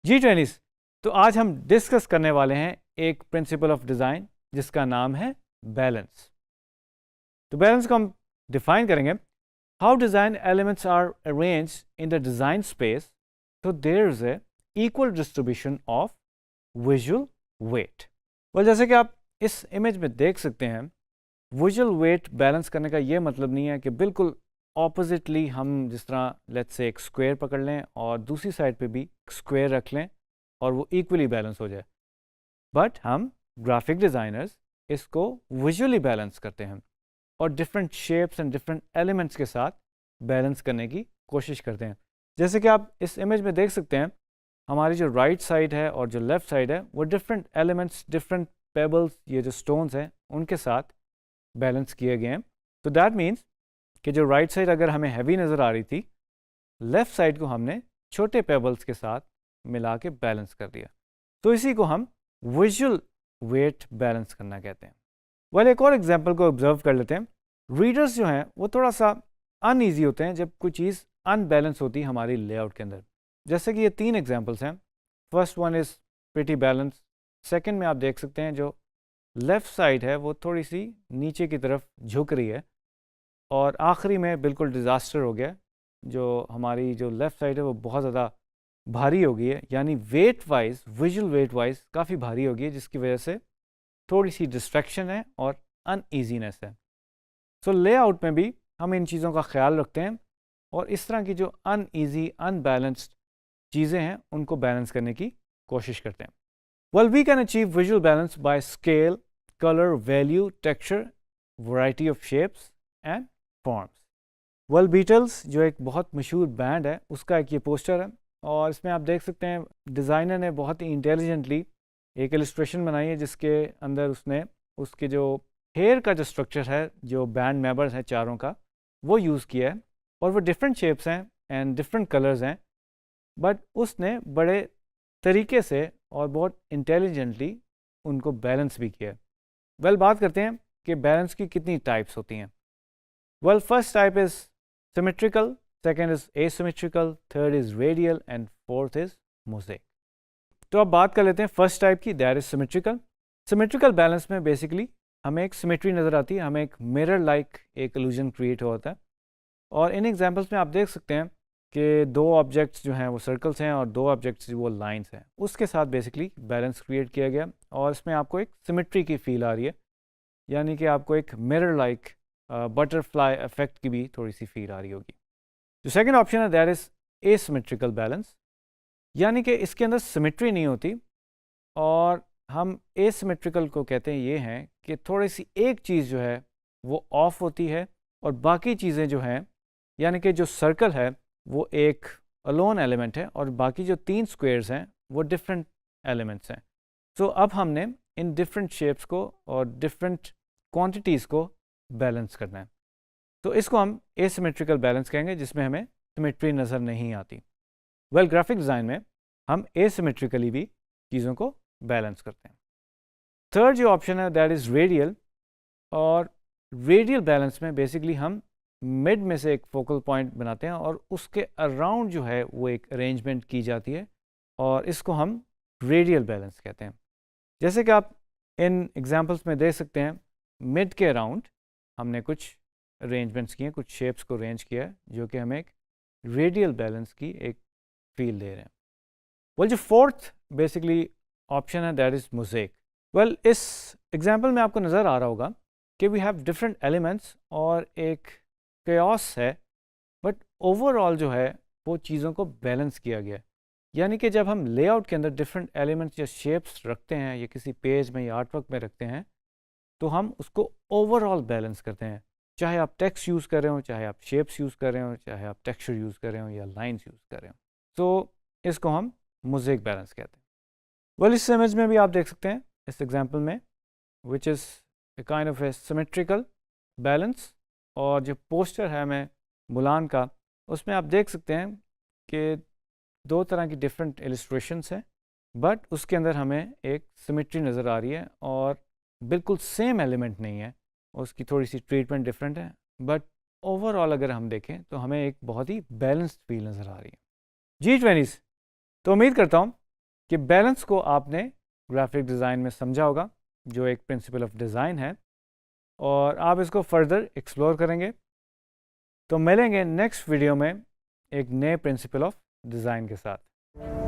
G20s। तो आज हम डिस्कस करने वाले हैं एक प्रिंसिपल ऑफ डिज़ाइन जिसका नाम है बैलेंस। तो बैलेंस को हम डिफाइन करेंगे, how design elements are arranged in the design space तो there is a equal distribution of visual weight. well, जैसे कि आप इस इमेज में देख सकते हैं, विजुअल वेट बैलेंस करने का ये मतलब नहीं है कि बिल्कुल ऑपोजिटली हम जिस तरह लेट्स से एक स्क्वायर पकड़ लें और दूसरी साइड पे भी स्क्वायर रख लें और वो इक्वली बैलेंस हो जाए। बट हम ग्राफिक डिज़ाइनर्स इसको विजुअली बैलेंस करते हैं और different shapes and different elements के साथ बैलेंस करने की कोशिश करते हैं। जैसे कि आप इस इमेज में देख सकते हैं, हमारी जो राइट साइड है और जो लेफ़्ट साइड है वो डिफरेंट एलिमेंट्स, डिफरेंट पेबल्स, ये जो स्टोन्स हैं उनके साथ बैलेंस किए गए हैं। तो दैट मीन्स कि जो राइट साइड अगर हमें हैवी नज़र आ रही थी, लेफ़्ट साइड को हमने छोटे पेबल्स के साथ मिला के बैलेंस कर दिया। तो इसी को हम विजुअल वेट बैलेंस करना कहते हैं। वेल, एक और एग्जांपल को ऑब्जर्व कर लेते हैं। रीडर्स जो हैं वो थोड़ा सा अनईजी होते हैं जब कोई चीज़ अनबैलेंस होती है हमारी लेआउट के अंदर। जैसे कि ये 3 एग्जांपल्स हैं। First one is pretty balance. Second में आप देख सकते हैं जो लेफ़्ट साइड है वो थोड़ी सी नीचे की तरफ झुक रही है, और आखिरी में बिल्कुल डिज़ास्टर हो गया। जो हमारी जो लेफ़्ट साइड है वो बहुत ज़्यादा भारी हो गई है, यानी wait wise, visual wait wise काफ़ी भारी हो गई है, जिसकी वजह से थोड़ी सी डिस्ट्रैक्शन है और अनईजीनेस है। सो लेआउट में भी हम इन चीज़ों का ख्याल रखते हैं और इस तरह की जो अनईजी, अनबैलेंस्ड चीज़ें हैं उनको बैलेंस करने की कोशिश करते हैं। Well, we can achieve visual balance by scale, colour, value, texture, variety of shapes and forms. Well, Beatles जो एक बहुत मशहूर बैंड है उसका एक ये पोस्टर है, और इसमें आप देख सकते हैं डिज़ाइनर ने बहुत ही इंटेलिजेंटली एक इलस्ट्रेशन बनाई है जिसके अंदर उसने उसके जो हेयर का जो स्ट्रक्चर है, जो बैंड मेंबर्स हैं चारों का, वो यूज़ किया है। और वो डिफरेंट शेप्स हैं एंड डिफरेंट कलर्स हैं, बट उसने बड़े तरीके से और बहुत इंटेलिजेंटली उनको बैलेंस भी किया है। वेल, बात करते हैं कि बैलेंस की कितनी टाइप्स होती हैं। Well, first type is symmetrical, second is asymmetrical, third is radial and fourth is mosaic। तो अब बात कर लेते हैं फर्स्ट टाइप की, that is symmetrical. Symmetrical balance में बेसिकली हमें एक सिमेट्री नज़र आती है, हमें एक मिरर लाइक एक इल्यूजन क्रिएट होता है। और इन एग्जांपल्स में आप देख सकते हैं कि 2 ऑब्जेक्ट्स जो हैं वो सर्कल्स हैं और 2 ऑब्जेक्ट्स वो लाइंस हैं, उसके साथ बेसिकली बैलेंस क्रिएट किया गया और इसमें आपको एक सिमेट्री की फील आ रही है, यानी कि आपको एक मिरर लाइक बटरफ्लाई इफेक्ट की भी थोड़ी सी फील आ रही होगी। जो सेकंड ऑप्शन है दैट इज़ एसिमेट्रिकल बैलेंस, यानी कि इसके अंदर सिमेट्री नहीं होती, और हम एसिमेट्रिकल को कहते हैं ये हैं कि थोड़ी सी एक चीज़ जो है वो ऑफ होती है और बाकी चीज़ें जो हैं, यानी कि जो सर्कल है वो एक अलोन एलिमेंट है और बाकी जो 3 स्क्वायर्स हैं वो डिफरेंट एलिमेंट्स हैं। सो अब हमने इन डिफरेंट शेप्स को और डिफरेंट क्वांटिटीज़ को बैलेंस करना है, तो इसको हम एसिमेट्रिकल बैलेंस कहेंगे जिसमें हमें सिमेट्री नज़र नहीं आती। वेल, ग्राफिक डिज़ाइन में हम एसिमेट्रिकली भी चीज़ों को बैलेंस करते हैं। थर्ड जो ऑप्शन है दैट इज़ रेडियल, और रेडियल बैलेंस में बेसिकली हम मिड में से एक फोकल पॉइंट बनाते हैं और उसके अराउंड जो है वो एक अरेंजमेंट की जाती है और इसको हम रेडियल बैलेंस कहते हैं। जैसे कि आप इन एग्जांपल्स में देख सकते हैं, मिड के अराउंड हमने कुछ अरेंजमेंट्स किए, कुछ शेप्स को अरेंज किया है जो कि हमें एक रेडियल बैलेंस की एक फील दे रहे हैं। वेल, जो फोर्थ बेसिकली ऑप्शन है दैट इज़ मोज़ेक। वेल, इस एग्जांपल में आपको नज़र आ रहा होगा कि वी हैव डिफरेंट एलिमेंट्स और एक केओस है, बट ओवरऑल जो है वो चीज़ों को बैलेंस किया गया है। यानी कि जब हम लेआउट के अंदर डिफरेंट एलिमेंट्स या शेप्स रखते हैं या किसी पेज में या आर्टवर्क में रखते हैं, तो हम उसको ओवरऑल बैलेंस करते हैं, चाहे आप टेक्स्ट यूज़ कर रहे हो, चाहे आप शेप्स यूज़ कर रहे हो, चाहे आप टेक्सचर यूज़ कर रहे हो या लाइंस यूज़ कर रहे हो। तो इसको हम मोज़ेक बैलेंस कहते हैं। वेल, इस इमेज में भी आप देख सकते हैं इस एग्जांपल में, which is a kind of A symmetrical balance. और जो पोस्टर है हमें मुलान का, उसमें आप देख सकते हैं कि 2 तरह की डिफरेंट इलस्ट्रेशंस हैं, बट उसके अंदर हमें एक सिमेट्री नज़र आ रही है और बिल्कुल सेम एलिमेंट नहीं है, उसकी थोड़ी सी ट्रीटमेंट डिफरेंट है, बट ओवरऑल अगर हम देखें तो हमें एक बहुत ही बैलेंस्ड फील नज़र आ रही है। G20s, तो उम्मीद करता हूँ कि बैलेंस को आपने ग्राफिक डिज़ाइन में समझा होगा, जो एक प्रिंसिपल ऑफ डिज़ाइन है, और आप इसको फर्दर एक्सप्लोर करेंगे। तो मिलेंगे नेक्स्ट वीडियो में एक नए प्रिंसिपल ऑफ डिज़ाइन के साथ।